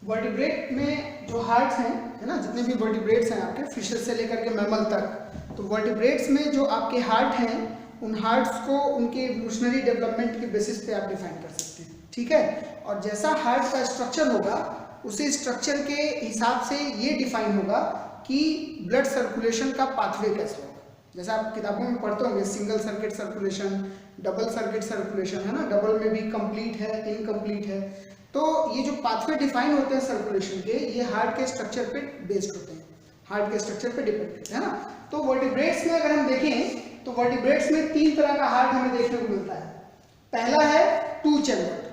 Vertebrate में जो hearts हैं, है ना, जितने भी वर्टिब्रेट्स हैं आपके फिशेस से लेकर के मैमल तक, तो वर्टिब्रेट्स में जो आपके हार्ट हैं उन हार्ट्स को उनके इवोल्यूशनरी डेवलपमेंट के बेसिस पे आप डिफाइन कर सकते हैं, ठीक है। और जैसा हार्ट का स्ट्रक्चर होगा उसी स्ट्रक्चर के हिसाब से ये डिफाइन होगा कि ब्लड सर्कुलेशन का पाथवे कैसा होगा। जैसा आप किताबों में पढ़ते होंगे single circuit circulation, double circuit circulation, है ना, डबल में भी कंप्लीट है, इनकम्प्लीट है। तो ये जो पाथवे डिफाइन होते हैं सर्कुलेशन के, ये हार्ट के स्ट्रक्चर पे बेस्ड होते हैं, हार्ट के स्ट्रक्चर पे डिपेंड करते हैं, है ना। तो वर्टिब्रेट्स में अगर हम देखें तो वर्टिब्रेट्स में 3 तरह का हार्ट हमें देखने को मिलता है। पहला है 2 चैम्बर्ड,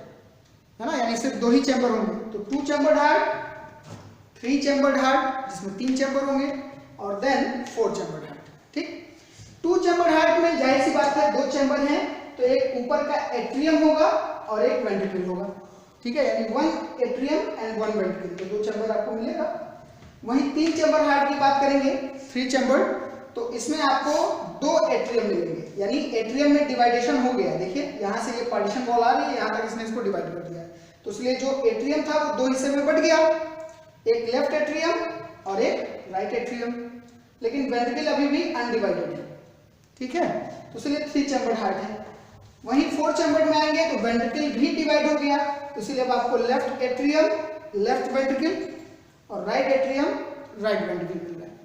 है ना, यानी सिर्फ 2 ही चैम्बर होंगे, तो 2 चैम्बर्ड हार्ट, 3 चैम्बर्ड हार्ट जिसमें 3 चैम्बर होंगे, और देन 4 चैम्बर्ड हार्ट, ठीक। 2 चैम्बर्ड हार्ट में जाहिर सी बात है 2 चैम्बर हैं, तो एक ऊपर का एट्रियम होगा और एक वेंट्रिकल होगा, ठीक है, यानी 1 एट्रियम एंड 1 वेंट्रिकल, तो 2 चैम्बर आपको मिलेगा। वहीं 3 चैम्बर हार्ट की बात करेंगे, 3 चैम्बर, तो इसमें आपको 2 एट्रियम मिलेंगे, यानी एट्रियम में डिवाइडेशन हो गया। देखिए यहाँ से ये पार्टीशन वॉल आ रही है, यहाँ तक इसने इसको डिवाइड कर दिया है, तो इसलिए जो एट्रियम था वो 2 हिस्से में बट गया, एक लेफ्ट एट्रियम और एक राइट एट्रियम, लेकिन वेंट्रिकल अभी भी अनडिवाइडेड है, ठीक है, तो इसलिए 3 चैम्बर्ड हार्ट है। वहीं 4 चैम्बर्ड में आएंगे तो वेंट्रिकल भी डिवाइड हो गया, तो इसलिए अब आपको लेफ्ट एट्रियम, लेफ्ट वेंट्रिकल और राइट एट्रियम, राइट वेंट्रिकल मिल रहा है।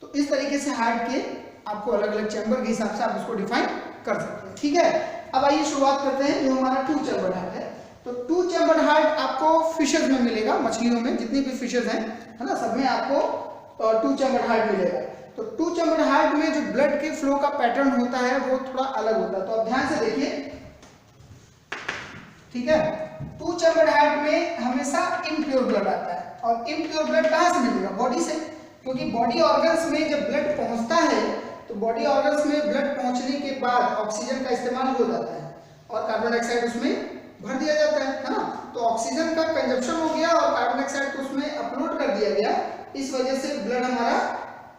तो इस तरीके से हार्ट के आपको अलग अलग चैम्बर के हिसाब से आप उसको डिफाइन कर सकते हैं, ठीक है। अब आइए शुरुआत करते हैं, जो हमारा 2 चैम्बर्ड हार्ट है, तो 2 चैम्बर्ड हार्ट आपको फिशेज में मिलेगा, मछलियों में जितनी भी फिशेज हैं, है ना, सब में आपको 2 चैम्बर्ड हार्ट मिलेगा। तो 2 चैम्बर्ड हार्ट में जो ब्लड के फ्लो का पैटर्न होता है वो थोड़ा अलग होता है, तो आप ध्यान से देखिए, ठीक है। 2 चैम्बर्ड हार्ट में हमेशा इम्प्योर ब्लड आता है, और इम्प्योर ब्लड कहाँ से मिलेगा? बॉडी से, क्योंकि बॉडी ऑर्गन्स में जब ब्लड पहुंचता है तो बॉडी ऑर्गन्स में ब्लड पहुंचने के बाद ऑक्सीजन का इस्तेमाल हो जाता है और कार्बन डाइऑक्साइड उसमें भर दिया जाता है ना। तो ऑक्सीजन का कंजप्शन हो गया और कार्बन डाइऑक्साइड को उसमें अपलोड कर दिया गया, इस वजह से ब्लड हमारा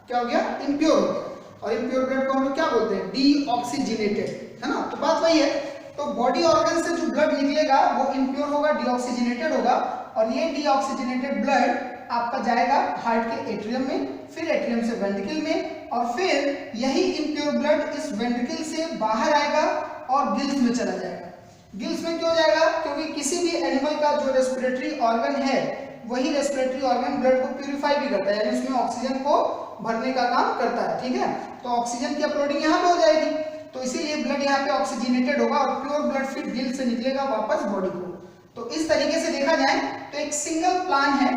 क्या हो गया? इम्प्योर हो गया। और इम्प्योर ब्लड को हम लोग क्या बोलते हैं? डीऑक्सीजनेटेड, है ना। तो बात वही है, तो बॉडी ऑर्गन से जो ब्लड निकलेगा वो इम्प्योर होगा, डीऑक्सीजनेटेड होगा, और ये डीऑक्सीजनेटेड ब्लड आपका जाएगा हार्ट के एट्रियम में, फिर एट्रियम से वेंट्रिकल में, और फिर यही इम्प्योर ब्लड इस वेंट्रिकल से बाहर आएगा और गिल्स में चला जाएगा। गिल्स में क्यों जाएगा? क्योंकि किसी भी एनिमल का जो रेस्पिरेटरी ऑर्गन है वही रेस्पिरेटरी ऑर्गन ब्लड को प्यूरिफाई भी करता है, यानी उसमें ऑक्सीजन को भरने का काम करता है, ठीक है। तो ऑक्सीजन की अपलोडिंग यहाँ पे हो जाएगी, तो इसीलिए ब्लड यहाँ पे ऑक्सीजनेटेड होगा और प्योर ब्लड फिर गिल से निकलेगा वापस बॉडी को। तो इस तरीके से देखा जाए तो एक सिंगल प्लान है,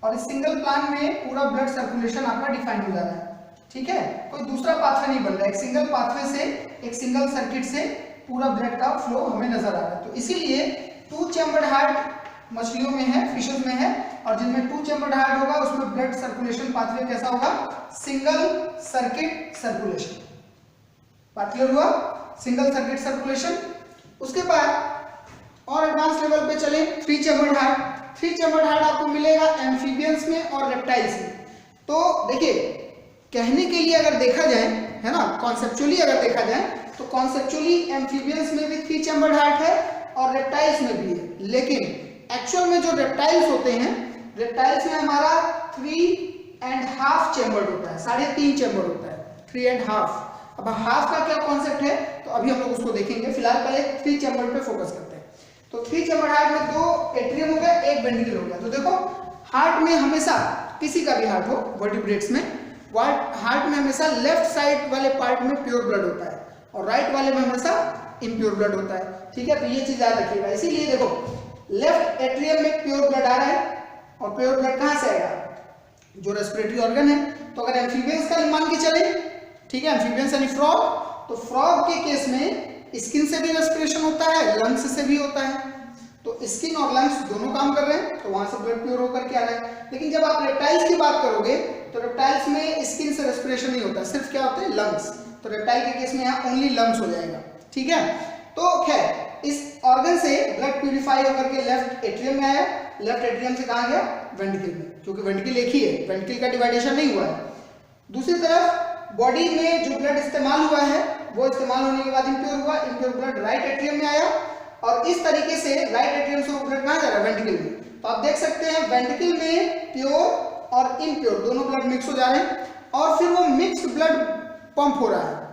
और इस सिंगल प्लान में पूरा ब्लड सर्कुलेशन आपका डिफाइन हो जा रहा है, ठीक है। कोई दूसरा पाथवे नहीं बन रहा है, एक सिंगल पाथवे से, एक सिंगल सर्किट से पूरा ब्लड का फ्लो हमें नजर आ रहा है। तो इसीलिए 2 चैम्बर्ड हार्ट मछलियों में है, फिशेस में है, और जिनमें 2 चैम्बर्ड हार्ट होगा उसमें ब्लड सर्कुलेशन पाथवे कैसा होगा? Single circuit circulation. बात क्लियर हुआ? Single circuit circulation. उसके बाद और एडवांस लेवल पे चले, 3 चैम्बर्ड हार्ट। 3 चैम्बर्ड हार्ट आपको मिलेगा एम्फीबियंस में और रेप्टाइल्स में। तो देखिए, कहने के लिए अगर देखा जाए, है ना, कॉन्सेप्चुअली अगर देखा जाए तो कॉन्सेप्चुअली एम्फीबियंस में भी 3 चैम्बर्ड हार्ट है और रेप्टाइल्स में भी है, लेकिन एक्चुअल में जो रेप्टाइल्स होते हैं, रेप्टाइल्स में हमारा 3.5 चैम्बर होता है, 3.5 चैम्बर होता है, 3.5। अब हाफ का क्या कॉन्सेप्ट है तो अभी हम लोग उसको देखेंगे, फिलहाल पहले 3 चैम्बर पे फोकस करते हैं। तो 3 चैम्बर हार्ट में 2 एट्रियम हो गया, 1 वेंट्रिकल हो गया। तो देखो, हार्ट में हमेशा, किसी का भी हार्ट हो वर्टिब्रेट्स में, हार्ट में हमेशा लेफ्ट साइड वाले पार्ट में प्योर ब्लड होता है और राइट वाले में हमेशा इम्प्योर ब्लड होता है, ठीक है। तो ये चीज याद रखिएगा। इसीलिए देखो, लेफ्ट एट्रियम में प्योर ब्लड आ रहा है, और प्योर ब्लड कहां से आएगा? जो रेस्पिरेटरी ऑर्गन है। तो अगर एम्फीबियंस का मान के चले, ठीक है, एम्फीबियंस यानी फ्रॉग, तो फ्रॉग के केस में स्किन से भी रेस्पिरेशन होता है, लंग्स से भी होता है। तो स्किन और लंग्स दोनों काम कर रहे हैं, तो वहां से ब्लड प्योर होकर के आ रहा है। लेकिन जब आप रेप्टाइल्स की बात करोगे तो रेप्टाइल्स में स्किन से रेस्पिरेशन नहीं होता, सिर्फ क्या होता है? लंग्स। तो रेप्टाइल के केस में यहाँ ओनली लंग्स हो जाएगा, ठीक है। तो खैर, इस ऑर्गन से ब्लड प्यूरिफाई होकर के लेफ्ट एट्रियम में आया, लेफ्ट एट्रियम से कहां गया? वेंट्रिकल में, क्योंकि वेंट्रिकल एक ही है, वेंट्रिकल का डिवाइडेशन नहीं हुआ है। दूसरी तरफ बॉडी में जो ब्लड इस्तेमाल हुआ है वो इस्तेमाल होने के बाद इम्प्योर हुआ, इम्प्योर ब्लड राइट एट्रियम में आया, और इस तरीके से राइट एट्रियम से वो ब्लड कहां जा रहा है? वेंट्रिकल में। तो आप देख सकते हैं वेंट्रिकल में प्योर और इम्प्योर दोनों ब्लड मिक्स हो जा रहे हैं और फिर वो मिक्स्ड ब्लड पंप हो रहा है।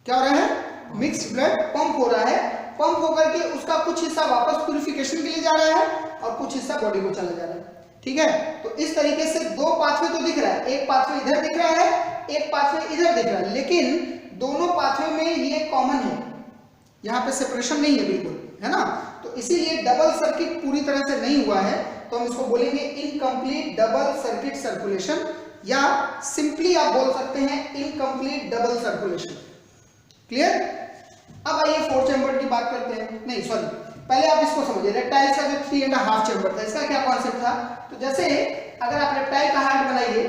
क्या हो रहा है? मिक्स्ड ब्लड पंप हो रहा है। पंप होकर के उसका कुछ हिस्सा वापस प्यूरिफिकेशन के लिए जा रहा है और कुछ हिस्सा बॉडी को चला जा रहा है। ठीक है, तो इस तरीके से दो पाथवे तो दिख रहा है, एक पाथवे इधर दिख रहा है, एक पाथवे इधर दिख रहा है, लेकिन दोनों पाथवे में ये कॉमन है, यहाँ पे सेपरेशन नहीं है बिल्कुल, है ना। तो इसीलिए डबल सर्किट पूरी तरह से नहीं हुआ है, तो हम इसको बोलेंगे इनकम्प्लीट डबल सर्किट सर्कुलेशन, या सिंपली आप बोल सकते हैं इनकम्प्लीट डबल सर्कुलेशन। क्लियर? अब आइए 4 चैम्बर की बात करते हैं। नहीं सॉरी, पहले आप इसको समझिए, रेप्टाइल्स का जो 3.5 चैम्बर था, इसका क्या कॉन्सेप्ट था। तो जैसे अगर आप रेप्टाइल का हार्ट बनाइए,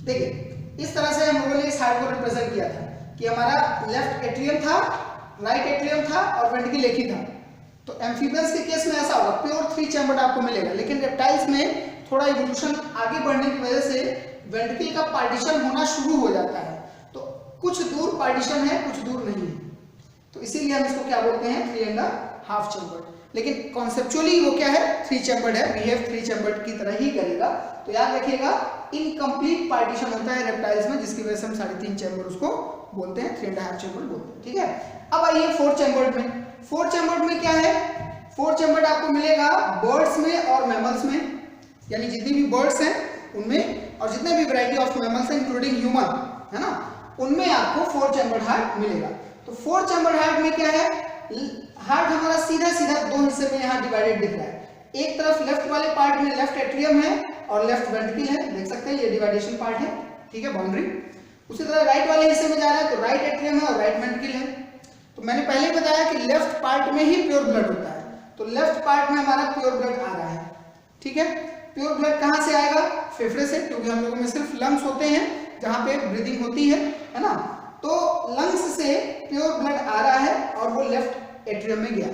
देखिए इस तरह से हम लोगों ने इस हार्ट को रिप्रेजेंट किया था कि हमारा लेफ्ट एट्रियम था, राइट एट्रियम था और वेंट्रिकल एक ही था। तो एम्फीबियंस के केस में ऐसा होगा, प्योर 3 चैम्बर आपको मिलेगा, लेकिन रेप्टाइल्स में थोड़ा इवोल्यूशन आगे बढ़ने की वजह से वेंट्रिकल का पार्टीशन होना शुरू हो जाता है। तो कुछ दूर पार्टीशन है, कुछ दूर नहीं है, तो इसीलिए हम इसको क्या बोलते हैं 3.5 चैम्बर। लेकिन कॉन्सेप्चुअली वो क्या है 3 चैम्बर्ड है, बिहेव 3 चैम्बर्ड की तरह ही करेगा। तो याद रखिएगा इनकम्प्लीट पार्टीशन होता है रेप्टाइल्स में, जिसकी वजह से हम 3.5 चैम्बर उसको बोलते हैं, 3.5 चैम्बर बोलते हैं। ठीक है, अब आइए 4 चैम्बर्ड में। 4 चैम्बर्ड में क्या है, 4 चैम्बर्ड आपको मिलेगा बर्ड्स में और मैमल्स में, यानी जितनी भी बर्ड्स हैं उनमें और जितने भी वैरायटी ऑफ मैमल्स हैं इंक्लूडिंग ह्यूमन, है ना, उनमें आपको 4 चैम्बर्ड हार्ट मिलेगा। तो 4 चैम्बर्ड हार्ट में क्या है, हार्ट हमारा सीधा सीधा 2 हिस्से में यहाँ डिवाइडेड दिख रहा है। एक तरफ लेफ्ट वाले पार्ट में लेफ्ट एट्रियम है और लेफ्ट वेंट्रिकल है, देख सकते हैं ये डिवाइडेशन पार्ट है, ठीक है, बाउंड्री। उसी तरह राइट वाले हिस्से में जा रहा है तो राइट एट्रियम है और राइट वेंट्रिकल है। तो मैंने पहले ही बताया कि लेफ्ट पार्ट में ही प्योर ब्लड होता है, तो लेफ्ट पार्ट में हमारा प्योर ब्लड आ रहा है। ठीक है, प्योर ब्लड कहाँ से आएगा, फेफड़े से, क्योंकि हम लोगों में सिर्फ लंग्स होते हैं जहाँ पे ब्रीदिंग होती है ना। तो लंग्स से प्योर ब्लड आ रहा है और वो लेफ्ट एट्रियम में गया,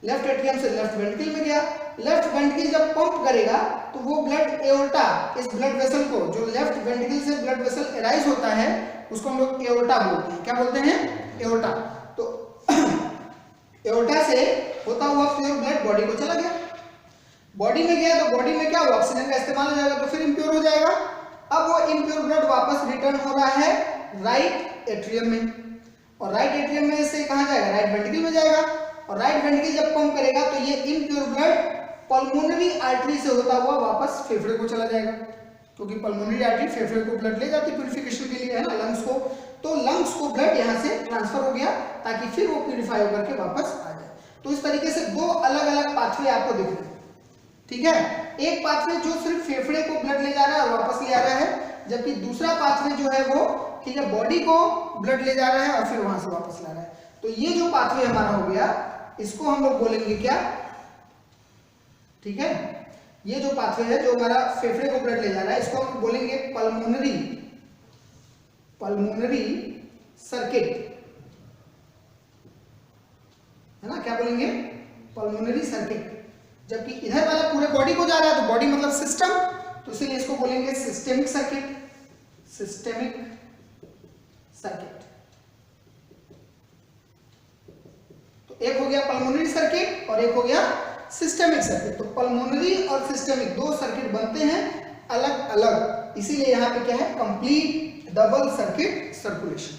लेफ्ट एट्रियम से लेफ्ट वेंट्रिकल में गया। लेफ्ट वेंट्रिकल जब पंप करेगा तो वो ब्लड एओर्टा, इस ब्लड वेसल को, जो लेफ्ट वेंट्रिकल से ब्लड वेसल एराइज होता है उसको हम लोग एओर्टा बोलते हैं। क्या बोलते हैं, एओर्टा। तो एओर्टा से होता हुआ प्योर ब्लड बॉडी को चला गया, बॉडी में गया तो बॉडी में क्या हुआ, ऑक्सीजन का इस्तेमाल हो जाएगा तो फिर इम्प्योर हो जाएगा। अब वो इम्प्योर ब्लड वापस रिटर्न हो रहा है राइट एट्रियम में, और राइट एट्रियम में से कहां जाएगा, राइट वेंट्रिकल में जाएगा। और राइट वेंट्रिकल जब पंप करेगा तो ये इम्प्योर ब्लड पल्मोनरी आर्टरी से होता हुआ वापस फेफड़े को चला जाएगा, क्योंकि पल्मोनरी आर्टरी फेफड़े को ब्लड ले जाती है प्यूरिफिकेशन के लिए, है ना, लंग्स को। तो लंग्स को ब्लड यहाँ से ट्रांसफर हो गया ताकि फिर वो प्यूरिफाई होकर के वापस आ जाए। तो इस तरीके से 2 अलग अलग पाथवे आपको दिख रहे हैं। ठीक है, एक पाथवे जो सिर्फ फेफड़े को ब्लड ले जा रहा है और वापस ले आ रहा है, जबकि दूसरा पाथवे जो है वो, ठीक है, बॉडी को ब्लड ले जा रहा है और फिर वहां से वापस ला रहा है। तो ये जो पाथवे हमारा हो गया, इसको हम लोग बोलेंगे क्या, ठीक है, ये जो पाथवे है जो हमारा फेफड़े को ब्लड ले जा रहा है, इसको हम बोलेंगे पल्मोनरी सर्किट, है ना। क्या बोलेंगे, पल्मोनरी सर्किट। जबकि इधर वाला पूरे बॉडी को जा रहा है तो बॉडी मतलब सिस्टम, तो इसलिए इसको बोलेंगे सिस्टेमिक सर्किट, सिस्टेमिक सर्किट। तो एक हो गया पल्मोनरी सर्किट और एक हो गया सिस्टेमिक सर्किट। तो पल्मोनरी और सिस्टेमिक 2 सर्किट बनते हैं अलग अलग, इसीलिए यहां पे क्या है, कंप्लीट डबल सर्किट सर्कुलेशन।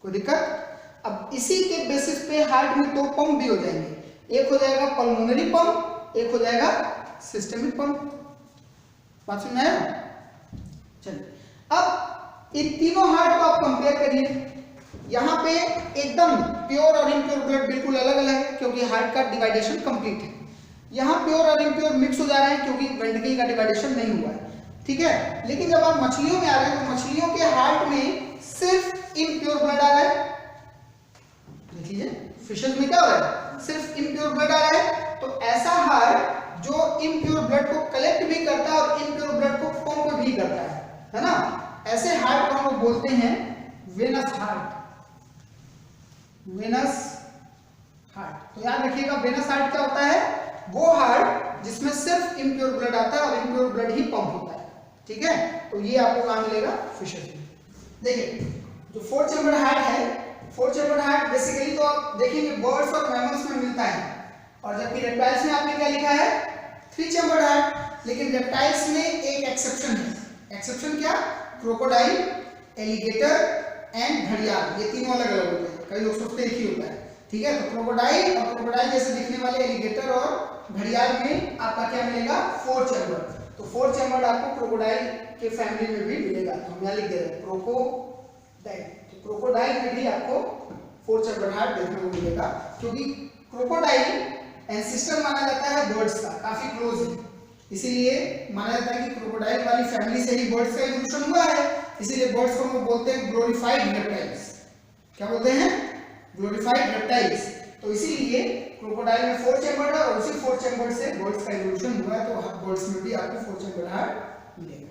कोई दिक्कत? अब इसी के बेसिस पे हार्ट में 2 पंप भी हो जाएंगे, एक हो जाएगा पल्मोनरी पंप, एक हो जाएगा सिस्टेमिक पंप। बात सुन आया? चलिए, अब इन तीनों हार्ट को आप कंपेयर करिए। यहाँ पे एकदम प्योर और इम्प्योर ब्लड बिल्कुल अलग अलग है, क्योंकि हार्ट का डिवाइडेशन कंप्लीट है। यहाँ प्योर और इम्प्योर मिक्स हो जा रहे हैं क्योंकि वेंट्रिकल का डिवाइडेशन नहीं हुआ है। ठीक है, लेकिन जब आप मछलियों में आ रहे हैं तो मछलियों के हार्ट में सिर्फ इम्प्योर ब्लड आ रहा है। देख लीजिए, फिशेस में क्या हो रहा है, सिर्फ इम्प्योर ब्लड आ रहा है। तो ऐसा हार्ट जो इम्प्योर ब्लड को कलेक्ट भी करता है और इम्प्योर ब्लड को पंप भी करता है ना, ऐसे हार्ट को हम लोग बोलते हैं वेनस हार्ट, वेनस हार्ट। तो याद रखिएगा, वेनस हार्ट क्या होता है, वो हार्ट जिसमें सिर्फ इम्प्योर ब्लड आता है और इम्प्योर ब्लड ही पंप होता है। ठीक है, तो ये आपको कहां मिलेगा, फिशेस में। देखिए जो फोर चैम्बर्ड हार्ट है, फोर चैम्बर्ड हार्ट बेसिकली तो आप देखेंगे बर्ड्स और मैमल्स में मिलता है, और जबकि रेप्टाइल्स में आपने क्या लिखा है, थ्री चैम्बर्ड हार्ट। लेकिन रेप्टाइल्स में एक एक्सेप्शन है। एक्सेप्शन क्या? क्रोकोडाइल, एलिगेटर एंड घड़ियाल, ये तीनों अलग अलग होते हैं। कई लोग सोचते हैं एक ही होता है, ठीक है। तो क्रोकोडाइल और क्रोकोडाइल जैसे दिखने वाले एलिगेटर और घड़ियाल में आपका क्या मिलेगा, फोर चैम्बर। तो फोर चैम्बर आपको क्रोकोडाइल के फैमिली में भी मिलेगा। तो हम यहाँ लिख दे रहे हैं क्रोकोडाइल। तो क्रोकोडाइल में भी आपको फोर चैम्बर हार्ट देखने को मिलेगा, क्योंकि क्रोकोडाइल एंसेस्टर माना जाता है बर्ड्स का, काफी क्लोज है। इसीलिए माना जाता है कि क्रोकोडाइल वाली फैमिली से ही बर्ड्स का इवोल्यूशन हुआ है। इसीलिए बर्ड्स को हम बोलते हैं ग्लोरीफाइड रेप्टाइल्स। क्या बोलते हैं? Glorified reptiles. तो इसीलिए क्रोकोडाइल में फोर चैम्बर है और उसी फोर चैम्बर से बर्ड्स का इवोल्यूशन हुआ है। तो बर्ड्स में भी आपको फोर चैम्बर हार्ट मिलेगा।